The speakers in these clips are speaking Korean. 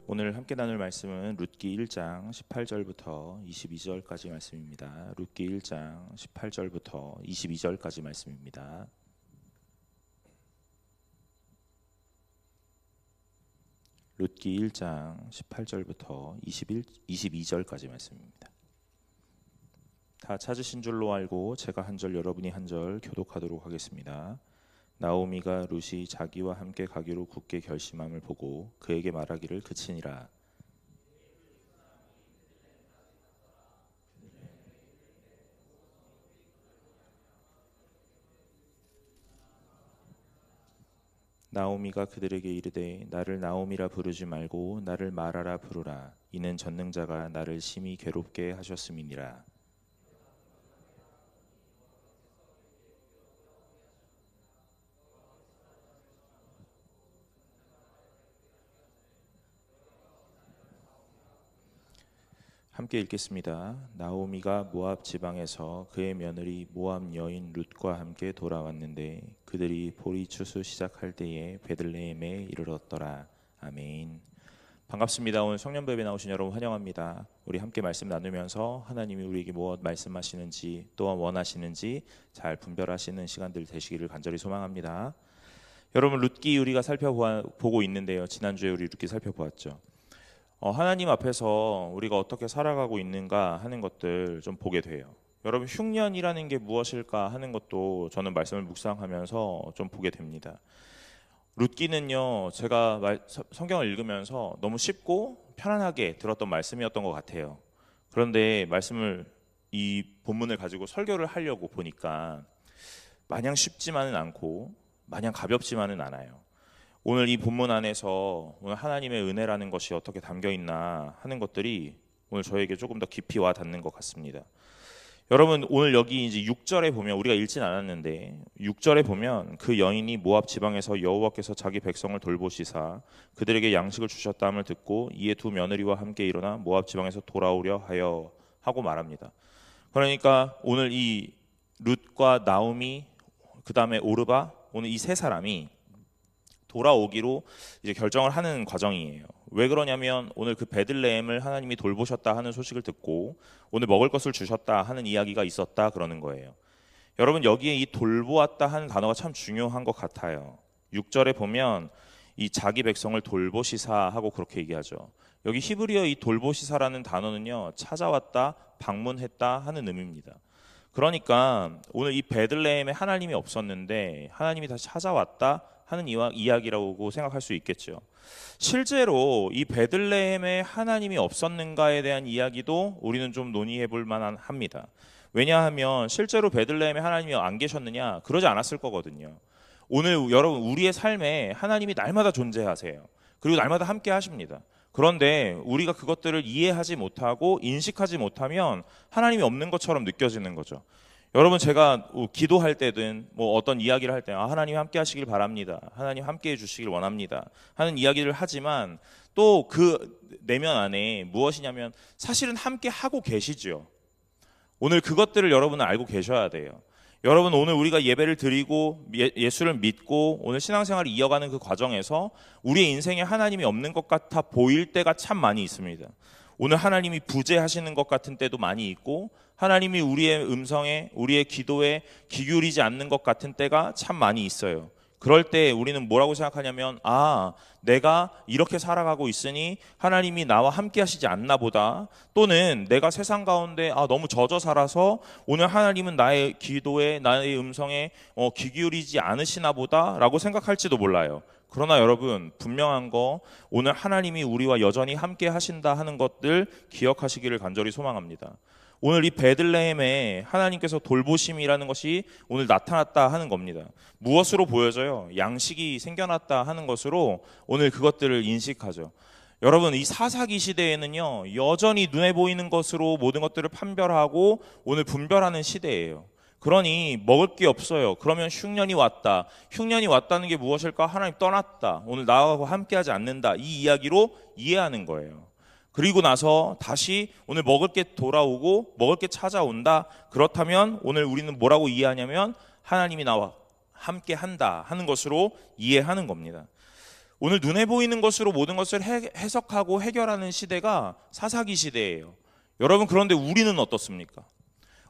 오늘 함께 나눌 말씀은 룻기 1장 18절부터 22절까지 말씀입니다. 룻기 1장 18절부터 22절까지 말씀입니다. 룻기 1장 18절부터 22절까지 말씀입니다. 다 찾으신 줄로 알고 제가 한 절 여러분이 한 절 교독하도록 하겠습니다. 나오미가 룻이 자기와 함께 가기로 굳게 결심함을 보고 그에게 말하기를 그치니라. 나오미가 그들에게 이르되 나를 나오미라 부르지 말고 나를 마라라 부르라. 이는 전능자가 나를 심히 괴롭게 하셨음이니라. 함께 읽겠습니다. 나오미가 모압 지방에서 그의 며느리 모압 여인 룻과 함께 돌아왔는데 그들이 보리 추수 시작할 때에 베들레헴에 이르렀더라. 아멘. 반갑습니다. 오늘 성령배에 나오신 여러분 환영합니다. 우리 함께 말씀 나누면서 하나님이 우리에게 무엇 말씀하시는지 또한 원하시는지 잘 분별하시는 시간들 되시기를 간절히 소망합니다. 여러분 룻기 우리가 살펴보고 있는데요. 지난주에 우리 룻기 살펴보았죠. 하나님 앞에서 우리가 어떻게 살아가고 있는가 하는 것들 좀 보게 돼요. 여러분 흉년이라는 게 무엇일까 하는 것도 저는 말씀을 묵상하면서 좀 보게 됩니다. 룻기는요, 제가 성경을 읽으면서 너무 쉽고 편안하게 들었던 말씀이었던 것 같아요. 그런데 이 본문을 가지고 설교를 하려고 보니까 마냥 쉽지만은 않고 마냥 가볍지만은 않아요. 오늘 이 본문 안에서 오늘 하나님의 은혜라는 것이 어떻게 담겨 있나 하는 것들이 오늘 저에게 조금 더 깊이 와 닿는 것 같습니다. 여러분 오늘 여기 이제 6절에 보면 우리가 읽진 않았는데 6절에 보면 그 여인이 모압 지방에서 여호와께서 자기 백성을 돌보시사 그들에게 양식을 주셨다함을 듣고 이에 두 며느리와 함께 일어나 모압 지방에서 돌아오려 하여 하고 말합니다. 그러니까 오늘 이 룻과 나오미 그 다음에 오르바 오늘 이 세 사람이 돌아오기로 이제 결정을 하는 과정이에요. 왜 그러냐면 오늘 그 베들레헴을 하나님이 돌보셨다 하는 소식을 듣고 오늘 먹을 것을 주셨다 하는 이야기가 있었다 그러는 거예요. 여러분 여기에 이 돌보았다 하는 단어가 참 중요한 것 같아요. 6절에 보면 이 자기 백성을 돌보시사 하고 그렇게 얘기하죠. 여기 히브리어 이 돌보시사라는 단어는요, 찾아왔다, 방문했다 하는 의미입니다. 그러니까 오늘 이 베들레헴에 하나님이 없었는데 하나님이 다시 찾아왔다 하는 이야기라고 생각할 수 있겠죠. 실제로 이 베들레헴에 하나님이 없었는가에 대한 이야기도 우리는 좀 논의해 볼 만합니다. 왜냐하면 실제로 베들레헴에 하나님이 안 계셨느냐? 그러지 않았을 거거든요. 오늘 여러분 우리의 삶에 하나님이 날마다 존재하세요. 그리고 날마다 함께 하십니다. 그런데 우리가 그것들을 이해하지 못하고 인식하지 못하면 하나님이 없는 것처럼 느껴지는 거죠. 여러분 제가 기도할 때든 뭐 어떤 이야기를 할 때 하나님 함께 하시길 바랍니다. 하나님 함께 해주시길 원합니다. 하는 이야기를 하지만 또 그 내면 안에 무엇이냐면 사실은 함께 하고 계시죠. 오늘 그것들을 여러분은 알고 계셔야 돼요. 여러분 오늘 우리가 예배를 드리고 예수를 믿고 오늘 신앙생활을 이어가는 그 과정에서 우리의 인생에 하나님이 없는 것 같아 보일 때가 참 많이 있습니다. 오늘 하나님이 부재하시는 것 같은 때도 많이 있고 하나님이 우리의 음성에 우리의 기도에 귀 기울이지 않는 것 같은 때가 참 많이 있어요. 그럴 때 우리는 뭐라고 생각하냐면 내가 이렇게 살아가고 있으니 하나님이 나와 함께 하시지 않나 보다, 또는 내가 세상 가운데 너무 젖어 살아서 오늘 하나님은 나의 기도에 나의 음성에 귀 기울이지 않으시나 보다 라고 생각할지도 몰라요. 그러나 여러분 분명한 거 오늘 하나님이 우리와 여전히 함께 하신다 하는 것들 기억하시기를 간절히 소망합니다. 오늘 이 베들레헴에 하나님께서 돌보심이라는 것이 오늘 나타났다 하는 겁니다. 무엇으로 보여져요? 양식이 생겨났다 하는 것으로 오늘 그것들을 인식하죠. 여러분 이 사사기 시대에는요 여전히 눈에 보이는 것으로 모든 것들을 판별하고 오늘 분별하는 시대예요. 그러니 먹을 게 없어요. 그러면 흉년이 왔다. 흉년이 왔다는 게 무엇일까? 하나님 떠났다. 오늘 나하고 함께하지 않는다. 이 이야기로 이해하는 거예요. 그리고 나서 다시 오늘 먹을 게 돌아오고 먹을 게 찾아온다. 그렇다면 오늘 우리는 뭐라고 이해하냐면 하나님이 나와 함께 한다 하는 것으로 이해하는 겁니다. 오늘 눈에 보이는 것으로 모든 것을 해석하고 해결하는 시대가 사사기 시대예요. 여러분, 그런데 우리는 어떻습니까?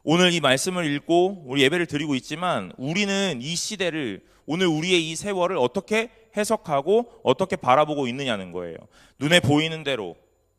오늘 이 말씀을 읽고 우리 예배를 드리고 있지만 우리는 이 시대를, 오늘 우리의 이 세월을 어떻게 해석하고 어떻게 바라보고 있느냐는 거예요. 눈에 보이는 대로,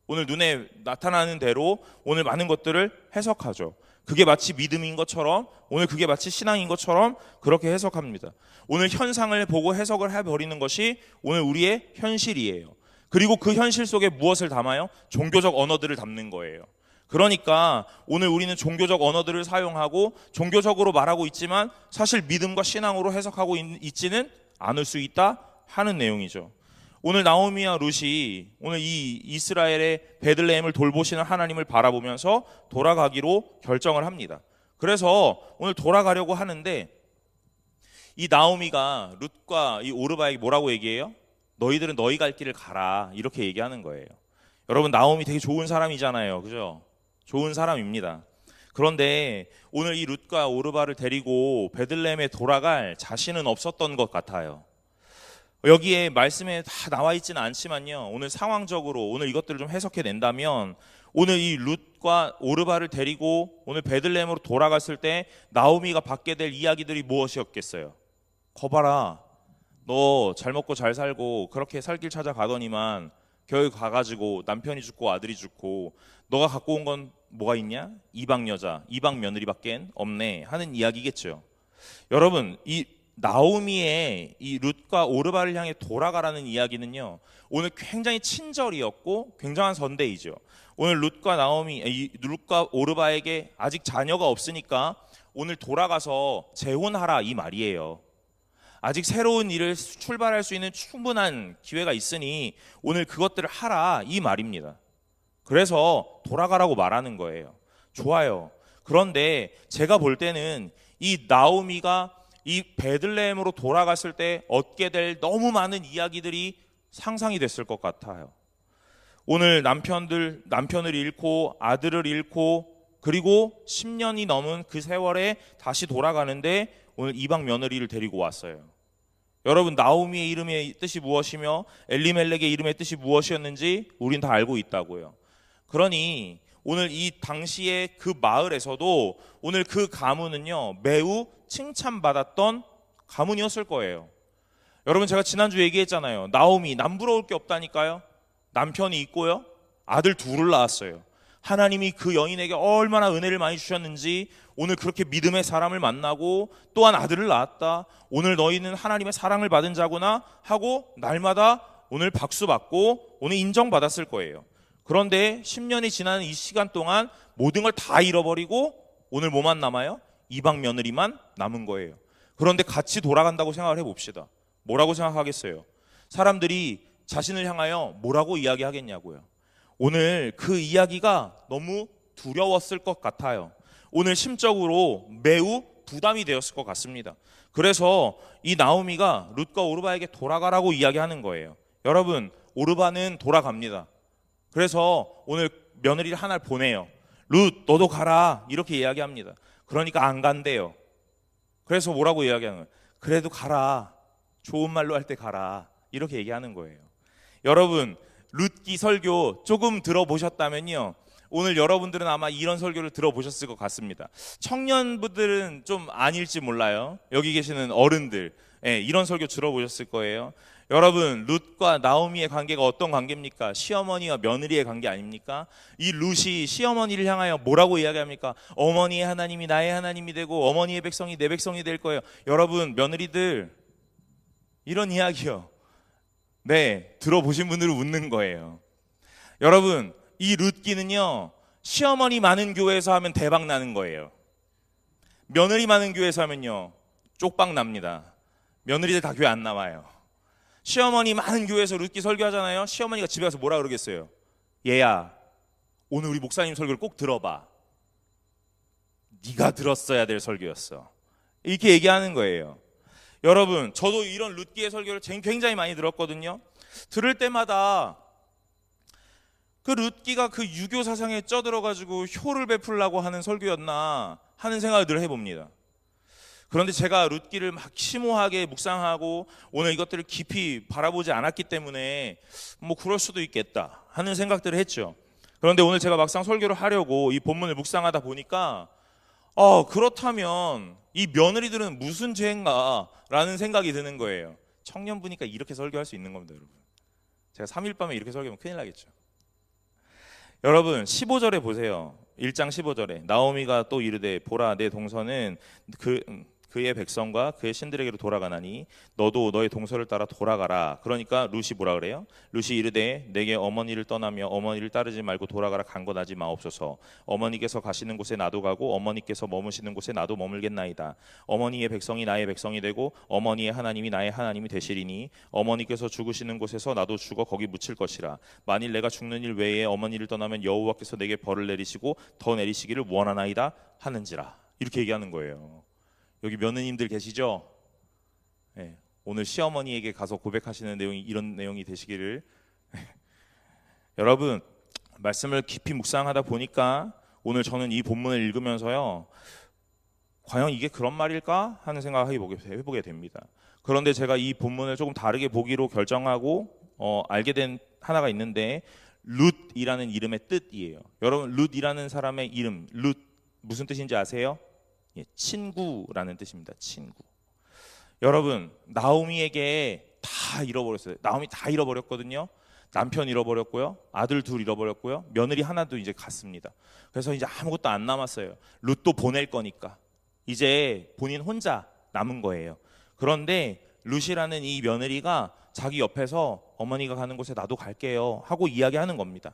오늘 눈에 나타나는 대로 오늘 많은 것들을 해석하죠. 그게 마치 믿음인 것처럼, 오늘 그게 마치 신앙인 것처럼 그렇게 해석합니다. 오늘 현상을 보고 해석을 해버리는 것이 오늘 우리의 현실이에요. 그리고 그 현실 속에 무엇을 담아요? 종교적 언어들을 담는 거예요. 그러니까 오늘 우리는 종교적 언어들을 사용하고 종교적으로 말하고 있지만 사실 믿음과 신앙으로 해석하고 있지는 않을 수 있다 하는 내용이죠. 오늘 나오미와 룻이 오늘 이 이스라엘의 베들레헴을 돌보시는 하나님을 바라보면서 돌아가기로 결정을 합니다. 그래서 오늘 돌아가려고 하는데 이 나오미가 룻과 이 오르바에게 뭐라고 얘기해요? 너희들은 너희 갈 길을 가라, 이렇게 얘기하는 거예요. 여러분, 나오미 되게 좋은 사람이잖아요, 그죠? 좋은 사람입니다. 그런데 오늘 이 룻과 오르바를 데리고 베들레헴에 돌아갈 자신은 없었던 것 같아요. 여기에 말씀에 다 나와 있지는 않지만요, 오늘 상황적으로 오늘 이것들을 좀 해석해 낸다면 오늘 이 룻과 오르바를 데리고 오늘 베들레헴으로 돌아갔을 때 나오미가 받게 될 이야기들이 무엇이었겠어요? 거봐라, 너 잘 먹고 잘 살고 그렇게 살 길 찾아가더니만 결국 가가지고 남편이 죽고 아들이 죽고 너가 갖고 온 건 뭐가 있냐? 이방 여자, 이방 며느리밖엔 없네 하는 이야기겠죠. 여러분, 이 나오미의 이 룻과 오르바를 향해 돌아가라는 이야기는요, 오늘 굉장히 친절이었고 굉장한 선대이죠. 오늘 룻과 오르바에게 아직 자녀가 없으니까 오늘 돌아가서 재혼하라, 이 말이에요. 아직 새로운 일을 출발할 수 있는 충분한 기회가 있으니 오늘 그것들을 하라, 이 말입니다. 그래서 돌아가라고 말하는 거예요. 좋아요. 그런데 제가 볼 때는 이 나오미가 이 베들레헴으로 돌아갔을 때 얻게 될 너무 많은 이야기들이 상상이 됐을 것 같아요. 오늘 남편을 잃고 아들을 잃고 그리고 10년이 넘은 그 세월에 다시 돌아가는데 오늘 이방 며느리를 데리고 왔어요. 여러분, 나오미의 이름의 뜻이 무엇이며 엘리멜렉의 이름의 뜻이 무엇이었는지 우린 다 알고 있다고요. 그러니 오늘 이 당시의 그 마을에서도 오늘 그 가문은요, 매우 칭찬받았던 가문이었을 거예요. 여러분, 제가 지난주 얘기했잖아요. 나오미 남부러울 게 없다니까요. 남편이 있고요, 아들 둘을 낳았어요. 하나님이 그 여인에게 얼마나 은혜를 많이 주셨는지 오늘 그렇게 믿음의 사람을 만나고 또한 아들을 낳았다, 오늘 너희는 하나님의 사랑을 받은 자구나 하고 날마다 오늘 박수 받고 오늘 인정받았을 거예요. 그런데 10년이 지나는 이 시간 동안 모든 걸 다 잃어버리고 오늘 뭐만 남아요? 이방 며느리만 남은 거예요. 그런데 같이 돌아간다고 생각을 해봅시다. 뭐라고 생각하겠어요? 사람들이 자신을 향하여 뭐라고 이야기하겠냐고요. 오늘 그 이야기가 너무 두려웠을 것 같아요. 오늘 심적으로 매우 부담이 되었을 것 같습니다. 그래서 이 나오미가 룻과 오르바에게 돌아가라고 이야기하는 거예요. 여러분, 오르바는 돌아갑니다. 그래서 오늘 며느리를 하나를 보내요. 룻, 너도 가라, 이렇게 이야기합니다. 그러니까 안 간대요. 그래서 뭐라고 이야기하는 거예요? 그래도 가라, 좋은 말로 할 때 가라, 이렇게 얘기하는 거예요. 여러분, 룻기 설교 조금 들어보셨다면요, 오늘 여러분들은 아마 이런 설교를 들어보셨을 것 같습니다. 청년분들은 좀 아닐지 몰라요. 여기 계시는 어른들, 이런 설교 들어보셨을 거예요. 여러분, 룻과 나오미의 관계가 어떤 관계입니까? 시어머니와 며느리의 관계 아닙니까? 이 룻이 시어머니를 향하여 뭐라고 이야기합니까? 어머니의 하나님이 나의 하나님이 되고 어머니의 백성이 내 백성이 될 거예요. 여러분, 며느리들, 이런 이야기요, 네, 들어보신 분들은 웃는 거예요. 여러분, 이 룻기는요, 시어머니 많은 교회에서 하면 대박 나는 거예요. 며느리 많은 교회에서 하면요, 쪽박 납니다. 며느리들 다 교회 안 나와요. 시어머니 많은 교회에서 룻기 설교하잖아요. 시어머니가 집에 가서 뭐라 그러겠어요? 얘야, 오늘 우리 목사님 설교를 꼭 들어봐. 네가 들었어야 될 설교였어. 이렇게 얘기하는 거예요. 여러분, 저도 이런 룻기의 설교를 굉장히 많이 들었거든요. 들을 때마다 그 룻기가 그 유교 사상에 쩌들어가지고 효를 베풀려고 하는 설교였나 하는 생각을 늘 해봅니다. 그런데 제가 룻기를 막 심오하게 묵상하고 오늘 이것들을 깊이 바라보지 않았기 때문에 뭐 그럴 수도 있겠다 하는 생각들을 했죠. 그런데 오늘 제가 막상 설교를 하려고 이 본문을 묵상하다 보니까 그렇다면 이 며느리들은 무슨 죄인가 라는 생각이 드는 거예요. 청년부니까 이렇게 설교할 수 있는 겁니다, 여러분. 제가 3일 밤에 이렇게 설교하면 큰일 나겠죠. 여러분 15절에 보세요. 1장 15절에 나오미가 또 이르되 보라 내 동서는 그의 백성과 그의 신들에게로 돌아가나니 너도 너의 동서를 따라 돌아가라. 그러니까 룻이 뭐라 그래요? 룻이 이르되 내게 어머니를 떠나며 어머니를 따르지 말고 돌아가라 간건하지 마옵소서. 어머니께서 가시는 곳에 나도 가고 어머니께서 머무시는 곳에 나도 머물겠나이다. 어머니의 백성이 나의 백성이 되고 어머니의 하나님이 나의 하나님이 되시리니 어머니께서 죽으시는 곳에서 나도 죽어 거기 묻힐 것이라. 만일 내가 죽는 일 외에 어머니를 떠나면 여호와께서 내게 벌을 내리시고 더 내리시기를 원하나이다 하는지라. 이렇게 얘기하는 거예요. 여기 며느님들 계시죠? 네, 오늘 시어머니에게 가서 고백하시는 내용이 이런 내용이 되시기를. 여러분 말씀을 깊이 묵상하다 보니까 오늘 저는 이 본문을 읽으면서요, 과연 이게 그런 말일까 하는 생각을 해보게 됩니다. 그런데 제가 이 본문을 조금 다르게 보기로 결정하고 알게 된 하나가 있는데 룻이라는 이름의 뜻이에요. 여러분 룻이라는 사람의 이름, 룻 무슨 뜻인지 아세요? 친구라는 뜻입니다. 친구. 여러분 나오미에게 다 잃어버렸어요. 나오미 다 잃어버렸거든요. 남편 잃어버렸고요, 아들 둘 잃어버렸고요, 며느리 하나도 이제 갔습니다. 그래서 이제 아무것도 안 남았어요. 룻도 보낼 거니까 이제 본인 혼자 남은 거예요. 그런데 룻이라는 이 며느리가 자기 옆에서 어머니가 가는 곳에 나도 갈게요 하고 이야기하는 겁니다.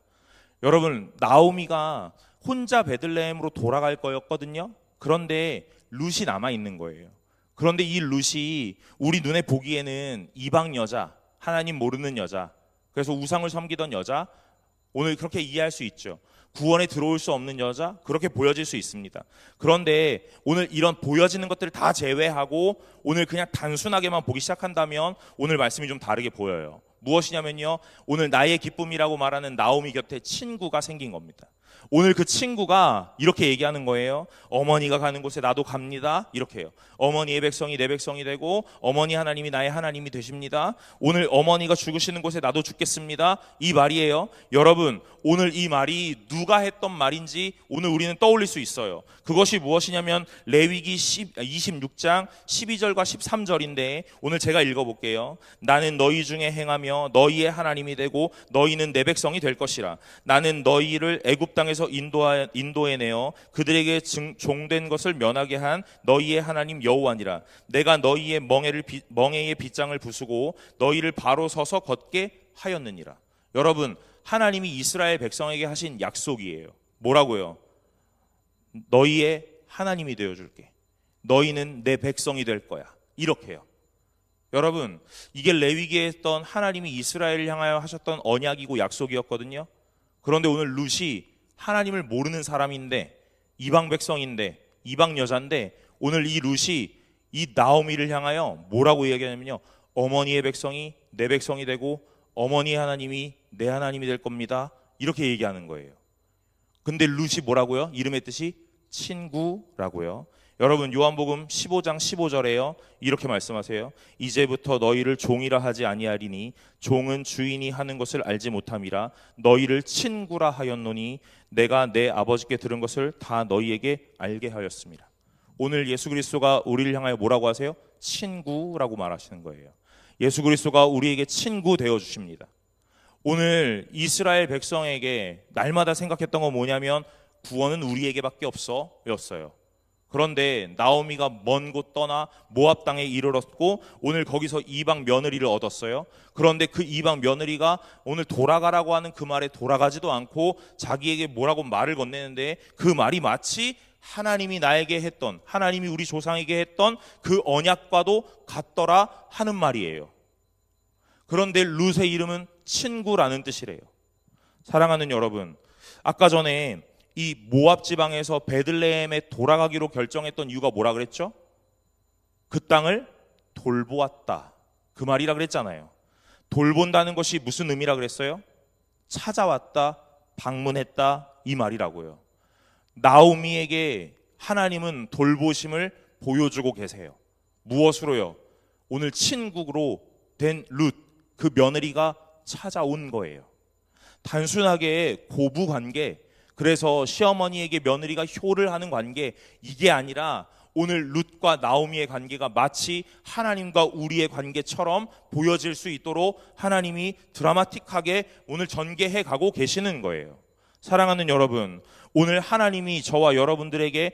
여러분 나오미가 혼자 베들레헴으로 돌아갈 거였거든요. 그런데 룻이 남아 있는 거예요. 그런데 이 룻이 우리 눈에 보기에는 이방 여자, 하나님 모르는 여자, 그래서 우상을 섬기던 여자, 오늘 그렇게 이해할 수 있죠. 구원에 들어올 수 없는 여자, 그렇게 보여질 수 있습니다. 그런데 오늘 이런 보여지는 것들을 다 제외하고 오늘 그냥 단순하게만 보기 시작한다면 오늘 말씀이 좀 다르게 보여요. 무엇이냐면요, 오늘 나의 기쁨이라고 말하는 나오미 곁에 친구가 생긴 겁니다. 오늘 그 친구가 이렇게 얘기하는 거예요. 어머니가 가는 곳에 나도 갑니다. 이렇게 해요. 어머니의 백성이 내 백성이 되고 어머니 하나님이 나의 하나님이 되십니다. 오늘 어머니가 죽으시는 곳에 나도 죽겠습니다. 이 말이에요. 여러분 오늘 이 말이 누가 했던 말인지 오늘 우리는 떠올릴 수 있어요. 그것이 무엇이냐면 레위기 26장 12절과 13절인데 오늘 제가 읽어볼게요. 나는 너희 중에 행하며 너희의 하나님이 되고 너희는 내 백성이 될 것이라. 나는 너희를 애굽 땅에서 인도해내어 그들에게 종된 것을 면하게 한 너희의 하나님 여호와니라. 내가 너희의 멍에의 빗장을 부수고 너희를 바로 서서 걷게 하였느니라. 여러분 하나님이 이스라엘 백성에게 하신 약속이에요. 뭐라고요? 너희의 하나님이 되어줄게. 너희는 내 백성이 될 거야. 이렇게요. 여러분 이게 레위기에 했던 하나님이 이스라엘을 향하여 하셨던 언약이고 약속이었거든요. 그런데 오늘 룻이 하나님을 모르는 사람인데 이방 백성인데 이방 여자인데 오늘 이 룻이 이 나오미를 향하여 뭐라고 얘기하냐면요, 어머니의 백성이 내 백성이 되고 어머니 하나님이 내 하나님이 될 겁니다. 이렇게 얘기하는 거예요. 근데 룻이 뭐라고요? 이름의 뜻이 친구라고요. 여러분 요한복음 15장 15절에요 이렇게 말씀하세요. 이제부터 너희를 종이라 하지 아니하리니 종은 주인이 하는 것을 알지 못함이라. 너희를 친구라 하였노니 내가 내 아버지께 들은 것을 다 너희에게 알게 하였습니다. 오늘 예수 그리스도가 우리를 향하여 뭐라고 하세요? 친구라고 말하시는 거예요. 예수 그리스도가 우리에게 친구 되어 주십니다. 오늘 이스라엘 백성에게 날마다 생각했던 건 뭐냐면 구원은 우리에게밖에 없어 였어요. 그런데 나오미가 먼 곳 떠나 모압 땅에 이르렀고 오늘 거기서 이방 며느리를 얻었어요. 그런데 그 이방 며느리가 오늘 돌아가라고 하는 그 말에 돌아가지도 않고 자기에게 뭐라고 말을 건네는데 그 말이 마치 하나님이 나에게 했던, 하나님이 우리 조상에게 했던 그 언약과도 같더라 하는 말이에요. 그런데 룻의 이름은 친구라는 뜻이래요. 사랑하는 여러분, 아까 전에 이 모압 지방에서 베들레헴에 돌아가기로 결정했던 이유가 뭐라 그랬죠? 그 땅을 돌보았다, 그 말이라 그랬잖아요. 돌본다는 것이 무슨 의미라 그랬어요? 찾아왔다, 방문했다, 이 말이라고요. 나오미에게 하나님은 돌보심을 보여주고 계세요. 무엇으로요? 오늘 친구로 된 룻, 그 며느리가 찾아온 거예요. 단순하게 고부 관계, 그래서 시어머니에게 며느리가 효를 하는 관계, 이게 아니라 오늘 룻과 나오미의 관계가 마치 하나님과 우리의 관계처럼 보여질 수 있도록 하나님이 드라마틱하게 오늘 전개해 가고 계시는 거예요. 사랑하는 여러분, 오늘 하나님이 저와 여러분들에게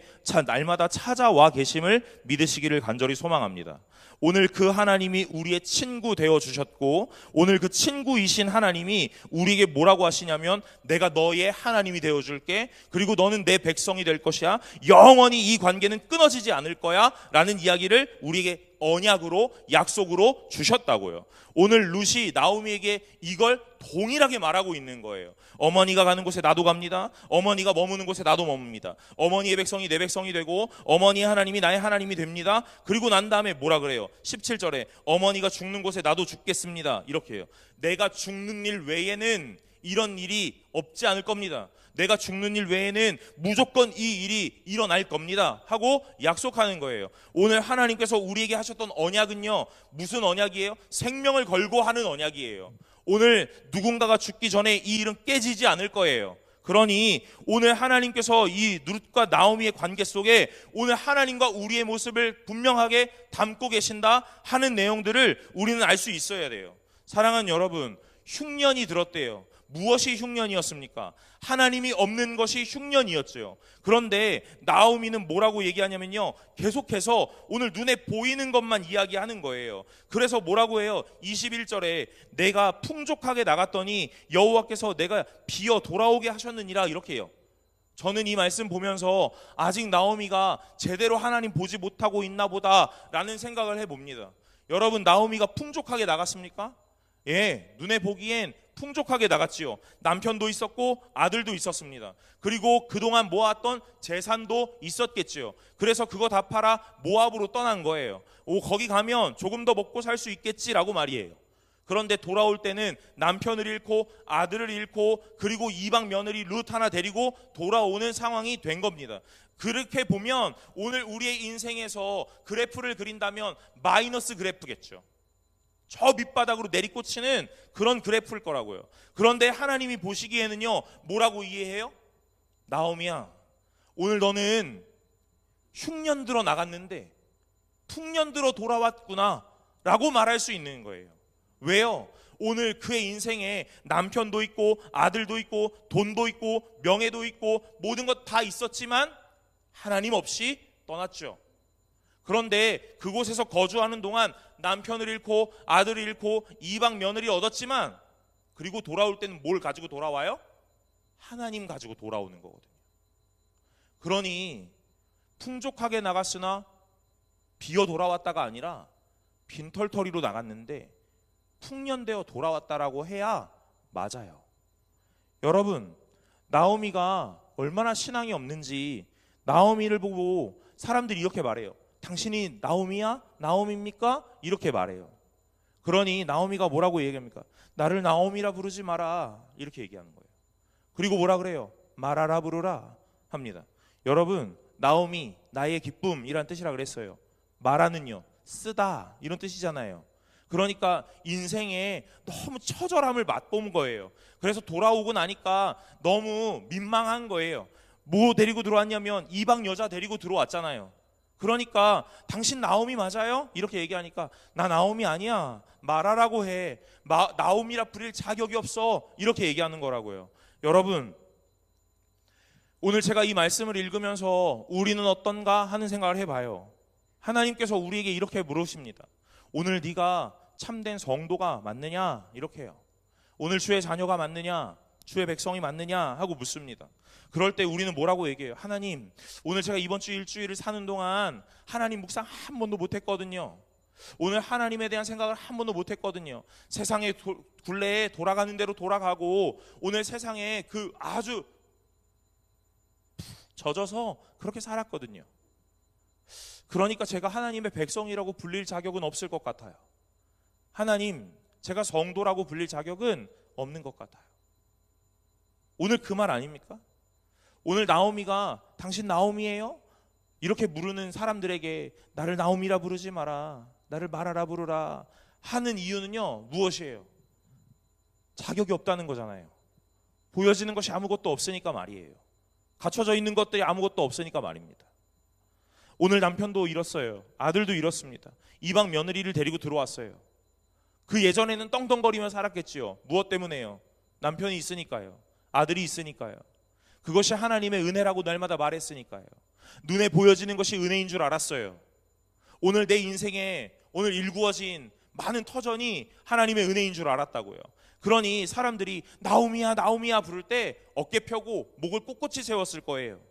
날마다 찾아와 계심을 믿으시기를 간절히 소망합니다. 오늘 그 하나님이 우리의 친구 되어 주셨고, 오늘 그 친구이신 하나님이 우리에게 뭐라고 하시냐면, 내가 너의 하나님이 되어 줄게, 그리고 너는 내 백성이 될 것이야, 영원히 이 관계는 끊어지지 않을 거야 라는 이야기를 우리에게 언약으로, 약속으로 주셨다고요. 오늘 룻이 나오미에게 이걸 동일하게 말하고 있는 거예요. 어머니가 가는 곳에 나도 갑니다. 어머니가 머무는 곳에 나도 머뭅니다. 어머니의 백성이 내 백성이 되고 어머니의 하나님이 나의 하나님이 됩니다. 그리고 난 다음에 뭐라 그래요? 17절에 어머니가 죽는 곳에 나도 죽겠습니다. 이렇게 해요. 내가 죽는 일 외에는 이런 일이 없지 않을 겁니다. 내가 죽는 일 외에는 무조건 이 일이 일어날 겁니다 하고 약속하는 거예요. 오늘 하나님께서 우리에게 하셨던 언약은요, 무슨 언약이에요? 생명을 걸고 하는 언약이에요. 오늘 누군가가 죽기 전에 이 일은 깨지지 않을 거예요. 그러니 오늘 하나님께서 이 룻과 나오미의 관계 속에 오늘 하나님과 우리의 모습을 분명하게 담고 계신다 하는 내용들을 우리는 알 수 있어야 돼요. 사랑하는 여러분, 흉년이 들었대요. 무엇이 흉년이었습니까? 하나님이 없는 것이 흉년이었죠. 그런데 나오미는 뭐라고 얘기하냐면요, 계속해서 오늘 눈에 보이는 것만 이야기하는 거예요. 그래서 뭐라고 해요? 21절에 내가 풍족하게 나갔더니 여호와께서 내가 비어 돌아오게 하셨느니라, 이렇게 해요. 저는 이 말씀 보면서 아직 나오미가 제대로 하나님 보지 못하고 있나 보다라는 생각을 해봅니다. 여러분, 나오미가 풍족하게 나갔습니까? 예, 눈에 보기엔 풍족하게 나갔지요. 남편도 있었고 아들도 있었습니다. 그리고 그동안 모았던 재산도 있었겠지요. 그래서 그거 다 팔아 모압으로 떠난 거예요. 거기 가면 조금 더 먹고 살 수 있겠지라고 말이에요. 그런데 돌아올 때는 남편을 잃고 아들을 잃고 그리고 이방 며느리 룻 하나 데리고 돌아오는 상황이 된 겁니다. 그렇게 보면 오늘 우리의 인생에서 그래프를 그린다면 마이너스 그래프겠죠. 저 밑바닥으로 내리꽂히는 그런 그래프일 거라고요. 그런데 하나님이 보시기에는요, 뭐라고 이해해요? 나오미야, 오늘 너는 흉년 들어 나갔는데 풍년 들어 돌아왔구나 라고 말할 수 있는 거예요. 왜요? 오늘 그의 인생에 남편도 있고 아들도 있고 돈도 있고 명예도 있고 모든 것 다 있었지만 하나님 없이 떠났죠. 그런데 그곳에서 거주하는 동안 남편을 잃고 아들을 잃고 이방 며느리 얻었지만, 그리고 돌아올 때는 뭘 가지고 돌아와요? 하나님 가지고 돌아오는 거거든요. 그러니 풍족하게 나갔으나 비어 돌아왔다가 아니라 빈털터리로 나갔는데 풍년되어 돌아왔다라고 해야 맞아요. 여러분, 나오미가 얼마나 신앙이 없는지 나오미를 보고 사람들이 이렇게 말해요. 당신이 나오미야? 나오미입니까? 이렇게 말해요. 그러니 나오미가 뭐라고 얘기합니까? 나를 나오미라 부르지 마라, 이렇게 얘기하는 거예요. 그리고 뭐라 그래요? 말하라 부르라 합니다. 여러분, 나오미, 나의 기쁨이란 뜻이라 그랬어요. 말하는요, 쓰다, 이런 뜻이잖아요. 그러니까 인생에 너무 처절함을 맛본 거예요. 그래서 돌아오고 나니까 너무 민망한 거예요. 뭐 데리고 들어왔냐면 이방 여자 데리고 들어왔잖아요. 그러니까 당신 나오미 맞아요? 이렇게 얘기하니까 나 나오미 아니야, 말하라고 해, 나오미라 부릴 자격이 없어, 이렇게 얘기하는 거라고요. 여러분, 오늘 제가 이 말씀을 읽으면서 우리는 어떤가 하는 생각을 해봐요. 하나님께서 우리에게 이렇게 물으십니다. 오늘 네가 참된 성도가 맞느냐? 이렇게 해요. 오늘 주의 자녀가 맞느냐? 주의 백성이 맞느냐? 하고 묻습니다. 그럴 때 우리는 뭐라고 얘기해요? 하나님, 오늘 제가 이번 주 일주일을 사는 동안 하나님 묵상 한 번도 못했거든요. 오늘 하나님에 대한 생각을 한 번도 못했거든요. 세상의 굴레에 돌아가는 대로 돌아가고 오늘 세상에 그 아주 젖어서 그렇게 살았거든요. 그러니까 제가 하나님의 백성이라고 불릴 자격은 없을 것 같아요. 하나님, 제가 성도라고 불릴 자격은 없는 것 같아요. 오늘 그 말 아닙니까? 오늘 나오미가 당신 나오미예요? 이렇게 부르는 사람들에게 나를 나오미라 부르지 마라, 나를 마라라 부르라 하는 이유는요, 무엇이에요? 자격이 없다는 거잖아요. 보여지는 것이 아무것도 없으니까 말이에요. 갖춰져 있는 것들이 아무것도 없으니까 말입니다. 오늘 남편도 잃었어요. 아들도 잃었습니다. 이방 며느리를 데리고 들어왔어요. 그 예전에는 떵떵거리며 살았겠지요. 무엇 때문에요? 남편이 있으니까요. 아들이 있으니까요. 그것이 하나님의 은혜라고 날마다 말했으니까요. 눈에 보여지는 것이 은혜인 줄 알았어요. 오늘 내 인생에 오늘 일구어진 많은 터전이 하나님의 은혜인 줄 알았다고요. 그러니 사람들이 나오미야 나오미야 부를 때 어깨 펴고 목을 꼿꼿이 세웠을 거예요.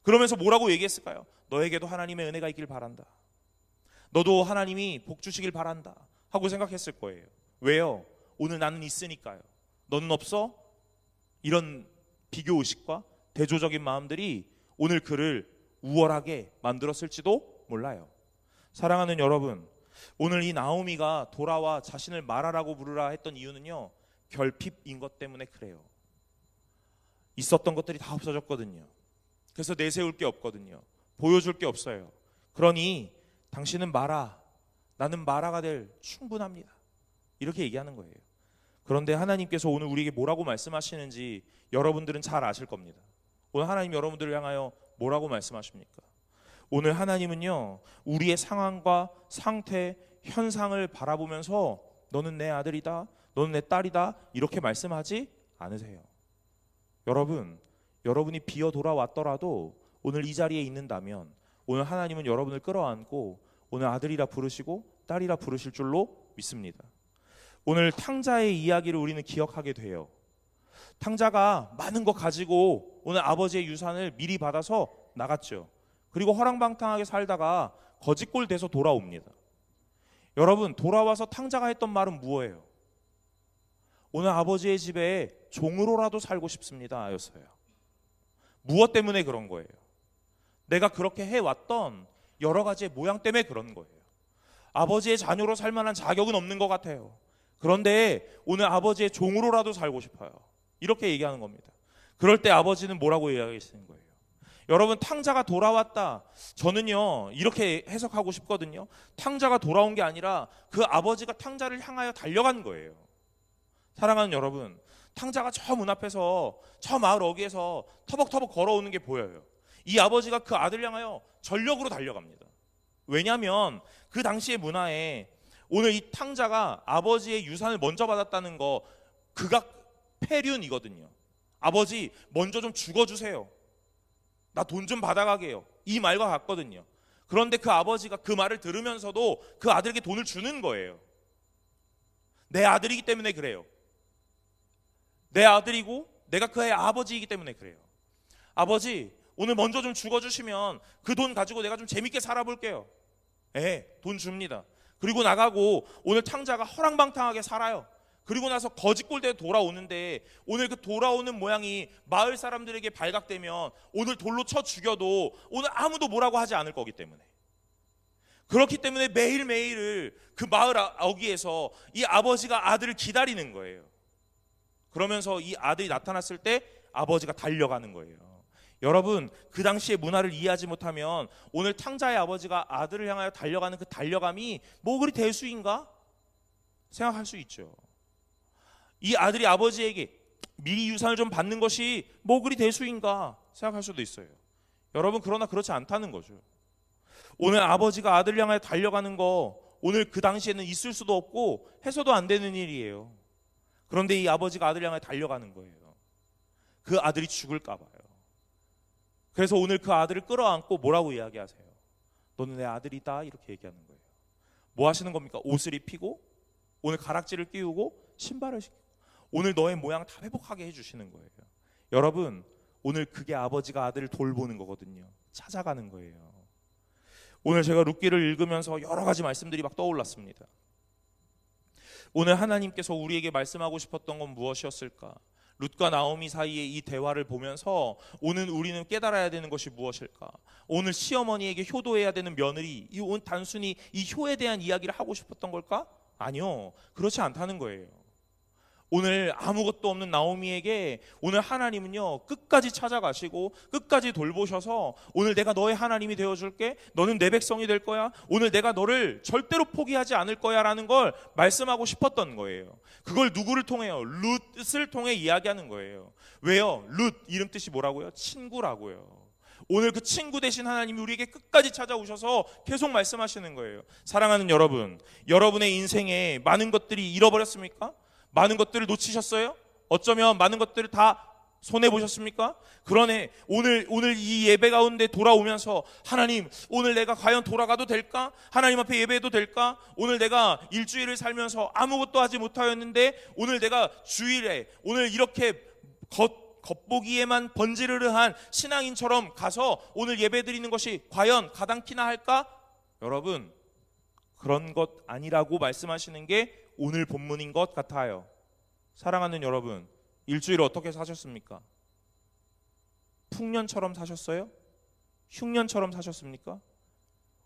그러면서 뭐라고 얘기했을까요? 너에게도 하나님의 은혜가 있길 바란다. 너도 하나님이 복 주시길 바란다 하고 생각했을 거예요. 왜요? 오늘 나는 있으니까요. 너는 없어? 이런 비교의식과 대조적인 마음들이 오늘 그를 우월하게 만들었을지도 몰라요. 사랑하는 여러분, 오늘 이 나오미가 돌아와 자신을 마라라고 부르라 했던 이유는요, 결핍인 것 때문에 그래요. 있었던 것들이 다 없어졌거든요. 그래서 내세울 게 없거든요. 보여줄 게 없어요. 그러니 당신은 마라, 나는 마라가 될 충분합니다. 이렇게 얘기하는 거예요. 그런데 하나님께서 오늘 우리에게 뭐라고 말씀하시는지 여러분들은 잘 아실 겁니다. 오늘 하나님 여러분들을 향하여 뭐라고 말씀하십니까? 오늘 하나님은요, 우리의 상황과 상태, 현상을 바라보면서 너는 내 아들이다, 너는 내 딸이다 이렇게 말씀하지 않으세요. 여러분이 비어 돌아왔더라도 오늘 이 자리에 있는다면 오늘 하나님은 여러분을 끌어안고 오늘 아들이라 부르시고 딸이라 부르실 줄로 믿습니다. 오늘 탕자의 이야기를 우리는 기억하게 돼요. 탕자가 많은 거 가지고 오늘 아버지의 유산을 미리 받아서 나갔죠. 그리고 허랑방탕하게 살다가 거지꼴 돼서 돌아옵니다. 여러분, 돌아와서 탕자가 했던 말은 뭐예요? 오늘 아버지의 집에 종으로라도 살고 싶습니다 였어요. 무엇 때문에 그런 거예요? 내가 그렇게 해왔던 여러 가지의 모양 때문에 그런 거예요. 아버지의 자녀로 살 만한 자격은 없는 것 같아요. 그런데 오늘 아버지의 종으로라도 살고 싶어요. 이렇게 얘기하는 겁니다. 그럴 때 아버지는 뭐라고 이야기하시는 거예요? 여러분, 탕자가 돌아왔다. 저는요 이렇게 해석하고 싶거든요. 탕자가 돌아온 게 아니라 그 아버지가 탕자를 향하여 달려간 거예요. 사랑하는 여러분, 탕자가 저 문 앞에서 저 마을 어귀에서 터벅터벅 걸어오는 게 보여요. 이 아버지가 그 아들 향하여 전력으로 달려갑니다. 왜냐하면 그 당시의 문화에 오늘 이 탕자가 아버지의 유산을 먼저 받았다는 거 극악폐륜이거든요. 아버지 먼저 좀 죽어주세요. 나 돈 좀 받아가게 해요. 이 말과 같거든요. 그런데 그 아버지가 그 말을 들으면서도 그 아들에게 돈을 주는 거예요. 내 아들이기 때문에 그래요. 내 아들이고 내가 그의 아버지이기 때문에 그래요. 아버지, 오늘 먼저 좀 죽어주시면 그 돈 가지고 내가 좀 재밌게 살아볼게요. 돈 줍니다. 그리고 나가고 오늘 탕자가 허랑방탕하게 살아요. 그리고 나서 거지꼴대에 돌아오는데 오늘 그 돌아오는 모양이 마을 사람들에게 발각되면 오늘 돌로 쳐 죽여도 오늘 아무도 뭐라고 하지 않을 거기 때문에, 그렇기 때문에 매일매일 그 마을 어귀에서 이 아버지가 아들을 기다리는 거예요. 그러면서 이 아들이 나타났을 때 아버지가 달려가는 거예요. 여러분, 그 당시의 문화를 이해하지 못하면 오늘 탕자의 아버지가 아들을 향하여 달려가는 그 달려감이 뭐 그리 대수인가 생각할 수 있죠. 이 아들이 아버지에게 미리 유산을 좀 받는 것이 뭐 그리 대수인가 생각할 수도 있어요. 여러분, 그러나 그렇지 않다는 거죠. 오늘 아버지가 아들을 향하여 달려가는 거 오늘 그 당시에는 있을 수도 없고 해서도 안 되는 일이에요. 그런데 이 아버지가 아들을 향하여 달려가는 거예요. 그 아들이 죽을까 봐요. 그래서 오늘 그 아들을 끌어안고 뭐라고 이야기하세요? 너는 내 아들이다 이렇게 얘기하는 거예요. 뭐 하시는 겁니까? 옷을 입히고 오늘 가락지를 끼우고 신발을 신고 오늘 너의 모양 다 회복하게 해주시는 거예요. 여러분, 오늘 그게 아버지가 아들을 돌보는 거거든요. 찾아가는 거예요. 오늘 제가 룻기를 읽으면서 여러 가지 말씀들이 막 떠올랐습니다. 오늘 하나님께서 우리에게 말씀하고 싶었던 건 무엇이었을까? 룻과 나오미 사이의 이 대화를 보면서 오늘 우리는 깨달아야 되는 것이 무엇일까? 오늘 시어머니에게 효도해야 되는 며느리, 단순히 이 효에 대한 이야기를 하고 싶었던 걸까? 아니요, 그렇지 않다는 거예요. 오늘 아무것도 없는 나오미에게 오늘 하나님은요 끝까지 찾아가시고 끝까지 돌보셔서 오늘 내가 너의 하나님이 되어줄게, 너는 내 백성이 될 거야, 오늘 내가 너를 절대로 포기하지 않을 거야 라는 걸 말씀하고 싶었던 거예요. 그걸 누구를 통해요? 룻을 통해 이야기하는 거예요. 왜요? 룻 이름 뜻이 뭐라고요? 친구라고요. 오늘 그 친구 되신 하나님이 우리에게 끝까지 찾아오셔서 계속 말씀하시는 거예요. 사랑하는 여러분, 여러분의 인생에 많은 것들이 잃어버렸습니까? 많은 것들을 놓치셨어요? 어쩌면 많은 것들을 다 손해보셨습니까? 그러네 오늘 이 예배 가운데 돌아오면서 하나님, 오늘 내가 과연 돌아가도 될까? 하나님 앞에 예배해도 될까? 오늘 내가 일주일을 살면서 아무것도 하지 못하였는데 오늘 내가 주일에 오늘 이렇게 겉보기에만 번지르르한 신앙인처럼 가서 오늘 예배드리는 것이 과연 가당키나 할까? 여러분, 그런 것 아니라고 말씀하시는 게 오늘 본문인 것 같아요. 사랑하는 여러분, 일주일을 어떻게 사셨습니까? 풍년처럼 사셨어요? 흉년처럼 사셨습니까?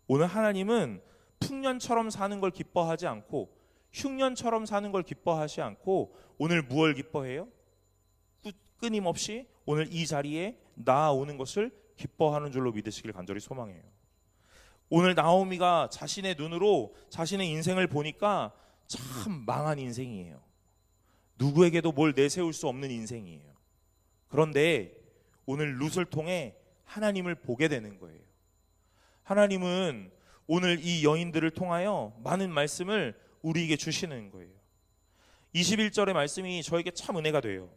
오늘 하나님은 풍년처럼 사는 걸 기뻐하지 않고 흉년처럼 사는 걸 기뻐하지 않고 오늘 무엇을 기뻐해요? 끊임없이 오늘 이 자리에 나아오는 것을 기뻐하는 줄로 믿으시길 간절히 소망해요. 오늘 나오미가 자신의 눈으로 자신의 인생을 보니까 참 망한 인생이에요. 누구에게도 뭘 내세울 수 없는 인생이에요. 그런데 오늘 룻을 통해 하나님을 보게 되는 거예요. 하나님은 오늘 이 여인들을 통하여 많은 말씀을 우리에게 주시는 거예요. 21절의 말씀이 저에게 참 은혜가 돼요.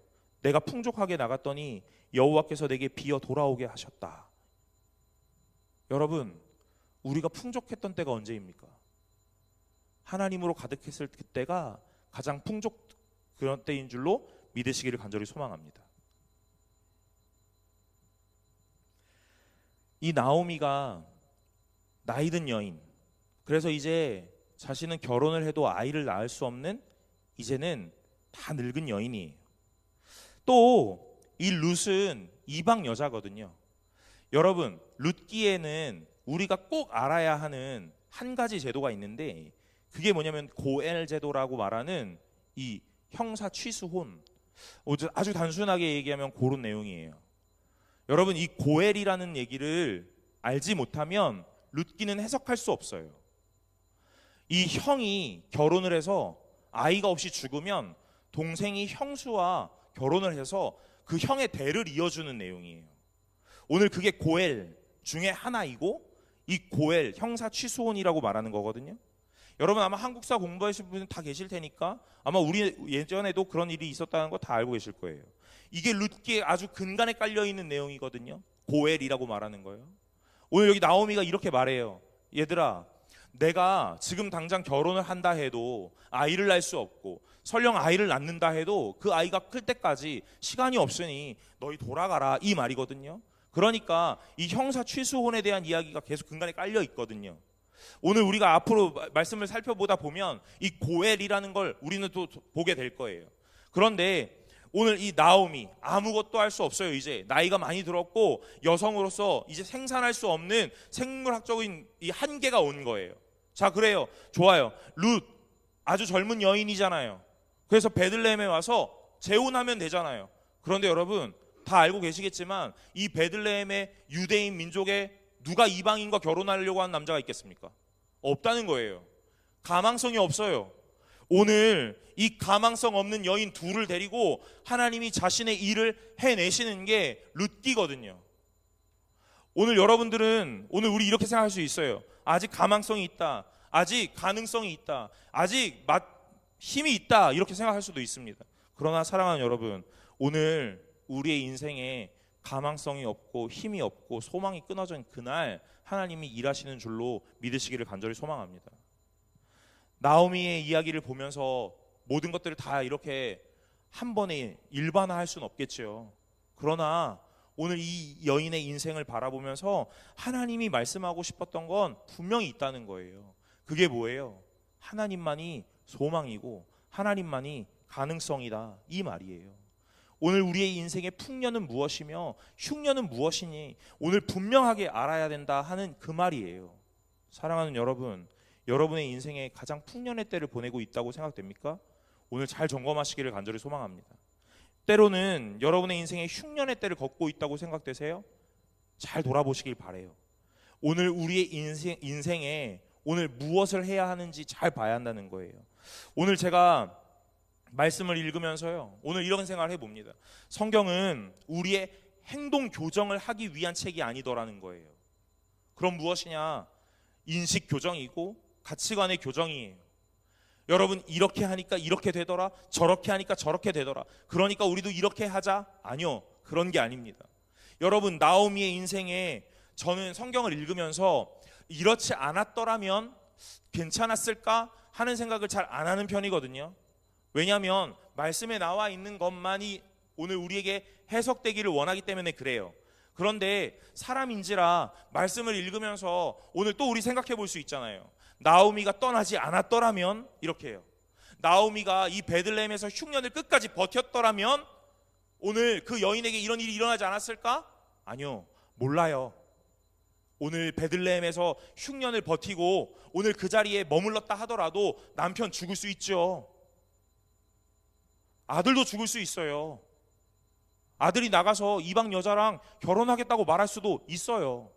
내가 풍족하게 나갔더니 여호와께서 내게 비어 돌아오게 하셨다. 여러분, 우리가 풍족했던 때가 언제입니까? 하나님으로 가득했을 그때가 가장 그런 때인 줄로 믿으시기를 간절히 소망합니다. 이 나오미가 나이든 여인, 그래서 이제 자신은 결혼을 해도 아이를 낳을 수 없는 이제는 다 늙은 여인이에요. 또 이 룻은 이방 여자거든요. 여러분, 룻기에는 우리가 꼭 알아야 하는 한 가지 제도가 있는데 그게 뭐냐면 고엘 제도라고 말하는 이 형사 취수혼, 아주 단순하게 얘기하면 그런 내용이에요. 여러분, 이 고엘이라는 얘기를 알지 못하면 룻기는 해석할 수 없어요. 이 형이 결혼을 해서 아이가 없이 죽으면 동생이 형수와 결혼을 해서 그 형의 대를 이어주는 내용이에요. 오늘 그게 고엘 중에 하나이고 이 고엘 형사 취수혼이라고 말하는 거거든요. 여러분, 아마 한국사 공부하실 분은 다 계실 테니까 아마 우리 예전에도 그런 일이 있었다는 거 다 알고 계실 거예요. 이게 룻기에 아주 근간에 깔려있는 내용이거든요. 고엘이라고 말하는 거예요. 오늘 여기 나오미가 이렇게 말해요. 얘들아, 내가 지금 당장 결혼을 한다 해도 아이를 낳을 수 없고 설령 아이를 낳는다 해도 그 아이가 클 때까지 시간이 없으니 너희 돌아가라, 이 말이거든요. 그러니까 이 형사 취수혼에 대한 이야기가 계속 근간에 깔려 있거든요. 오늘 우리가 앞으로 말씀을 살펴보다 보면 이 고엘이라는 걸 우리는 또 보게 될 거예요. 그런데 오늘 이 나오미 아무것도 할 수 없어요. 이제 나이가 많이 들었고 여성으로서 이제 생산할 수 없는 생물학적인 이 한계가 온 거예요. 자, 그래요. 좋아요. 룻 아주 젊은 여인이잖아요. 그래서 베들레헴에 와서 재혼하면 되잖아요. 그런데 여러분, 다 알고 계시겠지만 이 베들레헴의 유대인 민족에 누가 이방인과 결혼하려고 하는 남자가 있겠습니까? 없다는 거예요. 가망성이 없어요. 오늘 이 가망성 없는 여인 둘을 데리고 하나님이 자신의 일을 해내시는 게 룻기거든요. 오늘 여러분들은 오늘 우리 이렇게 생각할 수 있어요. 아직 가망성이 있다, 아직 가능성이 있다, 아직 힘이 있다, 이렇게 생각할 수도 있습니다. 그러나 사랑하는 여러분, 오늘 우리의 인생에 가망성이 없고 힘이 없고 소망이 끊어진 그날 하나님이 일하시는 줄로 믿으시기를 간절히 소망합니다. 나오미의 이야기를 보면서 모든 것들을 다 이렇게 한 번에 일반화할 수는 없겠죠. 그러나 오늘 이 여인의 인생을 바라보면서 하나님이 말씀하고 싶었던 건 분명히 있다는 거예요. 그게 뭐예요? 하나님만이 소망이고 하나님만이 가능성이다, 이 말이에요. 오늘 우리의 인생의 풍년은 무엇이며 흉년은 무엇이니 오늘 분명하게 알아야 된다 하는 그 말이에요. 사랑하는 여러분, 여러분의 인생에 가장 풍년의 때를 보내고 있다고 생각됩니까? 오늘 잘 점검하시기를 간절히 소망합니다. 때로는 여러분의 인생에 흉년의 때를 걷고 있다고 생각되세요? 잘 돌아보시길 바래요. 오늘 우리의 인생에 오늘 무엇을 해야 하는지 잘 봐야 한다는 거예요. 오늘 제가 말씀을 읽으면서요, 오늘 이런 생각을 해봅니다. 성경은 우리의 행동 교정을 하기 위한 책이 아니더라는 거예요. 그럼 무엇이냐? 인식 교정이고 가치관의 교정이에요. 여러분, 이렇게 하니까 이렇게 되더라, 저렇게 하니까 저렇게 되더라, 그러니까 우리도 이렇게 하자. 아니요, 그런 게 아닙니다. 여러분, 나오미의 인생에 저는 성경을 읽으면서 이렇지 않았더라면 괜찮았을까 하는 생각을 잘 안 하는 편이거든요. 왜냐하면 말씀에 나와 있는 것만이 오늘 우리에게 해석되기를 원하기 때문에 그래요. 그런데 사람인지라 말씀을 읽으면서 오늘 또 우리 생각해 볼 수 있잖아요. 나오미가 떠나지 않았더라면 이렇게 해요. 나오미가 이 베들레헴에서 흉년을 끝까지 버텼더라면 오늘 그 여인에게 이런 일이 일어나지 않았을까? 아니요, 몰라요. 오늘 베들레헴에서 흉년을 버티고 오늘 그 자리에 머물렀다 하더라도 남편 죽을 수 있죠. 아들도 죽을 수 있어요. 아들이 나가서 이방 여자랑 결혼하겠다고 말할 수도 있어요.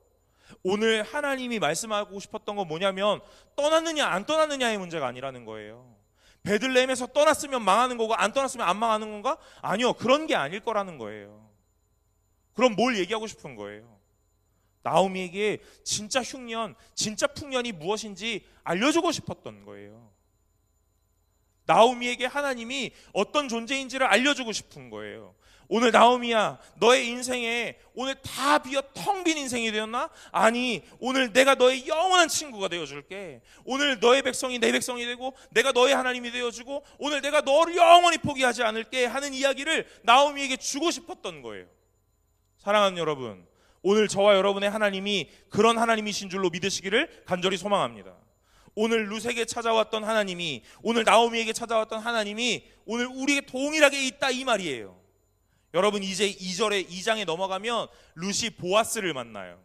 오늘 하나님이 말씀하고 싶었던 건 뭐냐면 떠났느냐 안 떠났느냐의 문제가 아니라는 거예요. 베들레헴에서 떠났으면 망하는 거고 안 떠났으면 안 망하는 건가? 아니요, 그런 게 아닐 거라는 거예요. 그럼 뭘 얘기하고 싶은 거예요? 나오미에게 진짜 흉년, 진짜 풍년이 무엇인지 알려주고 싶었던 거예요. 나오미에게 하나님이 어떤 존재인지를 알려주고 싶은 거예요. 오늘 나오미야, 너의 인생에 오늘 다 비어 텅 빈 인생이 되었나? 아니, 오늘 내가 너의 영원한 친구가 되어줄게. 오늘 너의 백성이 내 백성이 되고 내가 너의 하나님이 되어주고 오늘 내가 너를 영원히 포기하지 않을게 하는 이야기를 나오미에게 주고 싶었던 거예요. 사랑하는 여러분, 오늘 저와 여러분의 하나님이 그런 하나님이신 줄로 믿으시기를 간절히 소망합니다. 오늘 룻에게 찾아왔던 하나님이, 오늘 나오미에게 찾아왔던 하나님이 오늘 우리에게 동일하게 있다, 이 말이에요. 여러분, 이제 2장에 넘어가면 룻이 보아스를 만나요.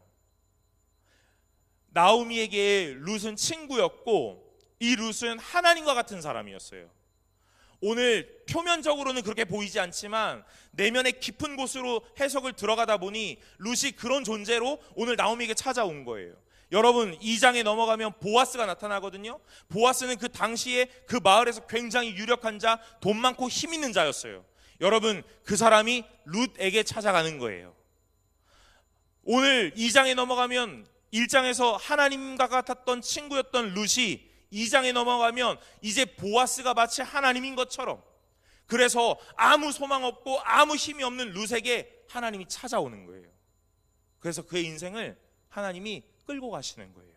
나오미에게 룻은 친구였고 이 룻은 하나님과 같은 사람이었어요. 오늘 표면적으로는 그렇게 보이지 않지만 내면의 깊은 곳으로 해석을 들어가다 보니 룻이 그런 존재로 오늘 나오미에게 찾아온 거예요. 여러분, 2장에 넘어가면 보아스가 나타나거든요. 보아스는 그 당시에 그 마을에서 굉장히 유력한 자, 돈 많고 힘 있는 자였어요. 여러분, 그 사람이 룻에게 찾아가는 거예요. 오늘 2장에 넘어가면 1장에서 하나님과 같았던 친구였던 룻이 2장에 넘어가면 이제 보아스가 마치 하나님인 것처럼, 그래서 아무 소망 없고 아무 힘이 없는 룻에게 하나님이 찾아오는 거예요. 그래서 그의 인생을 하나님이 끌고 가시는 거예요.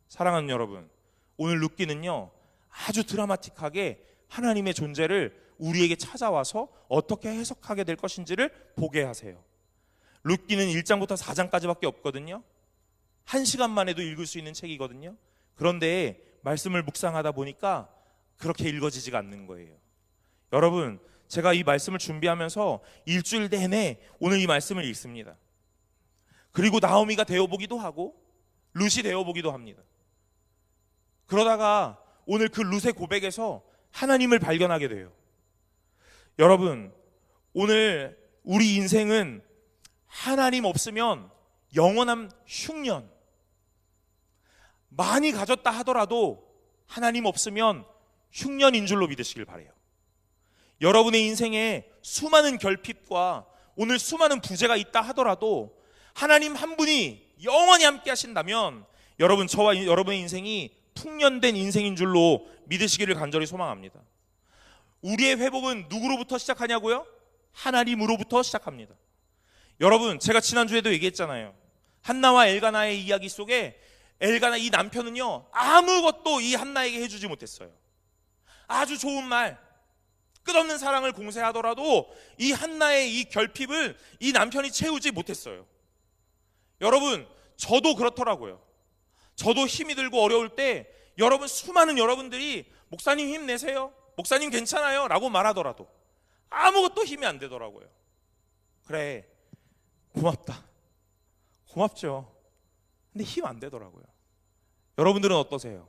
사랑하는 여러분, 오늘 룻기는요 아주 드라마틱하게 하나님의 존재를 우리에게 찾아와서 어떻게 해석하게 될 것인지를 보게 하세요. 룻기는 1장부터 4장까지밖에 없거든요. 1시간만 해도 읽을 수 있는 책이거든요. 그런데 말씀을 묵상하다 보니까 그렇게 읽어지지가 않는 거예요. 여러분, 제가 이 말씀을 준비하면서 일주일 내내 오늘 이 말씀을 읽습니다. 그리고 나오미가 되어보기도 하고 룻이 되어보기도 합니다. 그러다가 오늘 그 룻의 고백에서 하나님을 발견하게 돼요. 여러분, 오늘 우리 인생은 하나님 없으면 영원한 흉년, 많이 가졌다 하더라도 하나님 없으면 흉년인 줄로 믿으시길 바라요. 여러분의 인생에 수많은 결핍과 오늘 수많은 부재가 있다 하더라도 하나님 한 분이 영원히 함께 하신다면 여러분, 저와 여러분의 인생이 풍년된 인생인 줄로 믿으시기를 간절히 소망합니다. 우리의 회복은 누구로부터 시작하냐고요? 하나님으로부터 시작합니다. 여러분, 제가 지난주에도 얘기했잖아요. 한나와 엘가나의 이야기 속에 엘가나 이 남편은요 아무것도 이 한나에게 해주지 못했어요. 아주 좋은 말, 끝없는 사랑을 공세하더라도 이 한나의 이 결핍을 이 남편이 채우지 못했어요. 여러분, 저도 그렇더라고요. 저도 힘이 들고 어려울 때 여러분, 수많은 여러분들이 목사님 힘내세요, 목사님 괜찮아요 라고 말하더라도 아무것도 힘이 안 되더라고요. 그래, 고맙다, 고맙죠. 근데 힘 안 되더라고요. 여러분들은 어떠세요?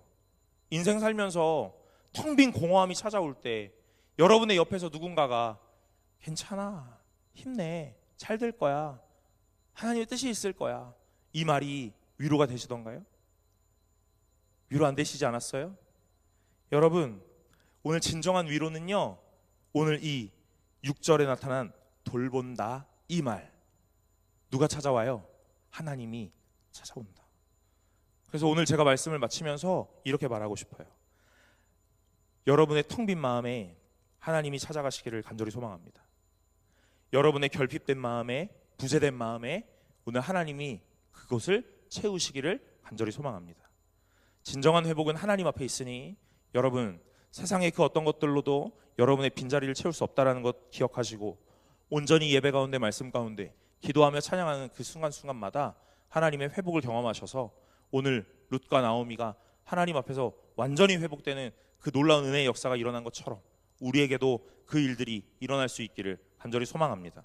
인생 살면서 텅 빈 공허함이 찾아올 때, 여러분의 옆에서 누군가가 괜찮아, 힘내, 잘 될 거야, 하나님의 뜻이 있을 거야, 이 말이 위로가 되시던가요? 위로 안 되시지 않았어요? 여러분, 오늘 진정한 위로는요, 오늘 이 6절에 나타난 돌본다 이 말, 누가 찾아와요? 하나님이 찾아온다. 그래서 오늘 제가 말씀을 마치면서 이렇게 말하고 싶어요. 여러분의 텅 빈 마음에 하나님이 찾아가시기를 간절히 소망합니다. 여러분의 결핍된 마음에, 부재된 마음에 오늘 하나님이 그것을 채우시기를 간절히 소망합니다. 진정한 회복은 하나님 앞에 있으니 여러분, 세상의 그 어떤 것들로도 여러분의 빈자리를 채울 수 없다는 것 기억하시고 온전히 예배 가운데, 말씀 가운데 기도하며 찬양하는 그 순간순간마다 하나님의 회복을 경험하셔서 오늘 룻과 나오미가 하나님 앞에서 완전히 회복되는 그 놀라운 은혜의 역사가 일어난 것처럼 우리에게도 그 일들이 일어날 수 있기를 간절히 소망합니다.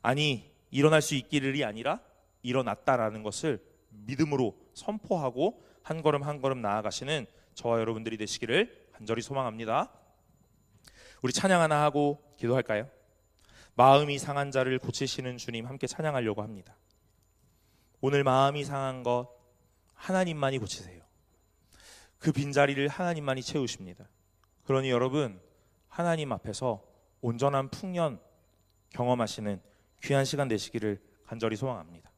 아니, 일어날 수 있기를이 아니라 일어났다라는 것을 믿음으로 선포하고 한 걸음 한 걸음 나아가시는 저와 여러분들이 되시기를 간절히 소망합니다. 우리 찬양 하나 하고 기도할까요? 마음이 상한 자를 고치시는 주님 함께 찬양하려고 합니다. 오늘 마음이 상한 것 하나님만이 고치세요. 그 빈자리를 하나님만이 채우십니다. 그러니 여러분, 하나님 앞에서 온전한 풍년 경험하시는 귀한 시간 되시기를 간절히 소망합니다.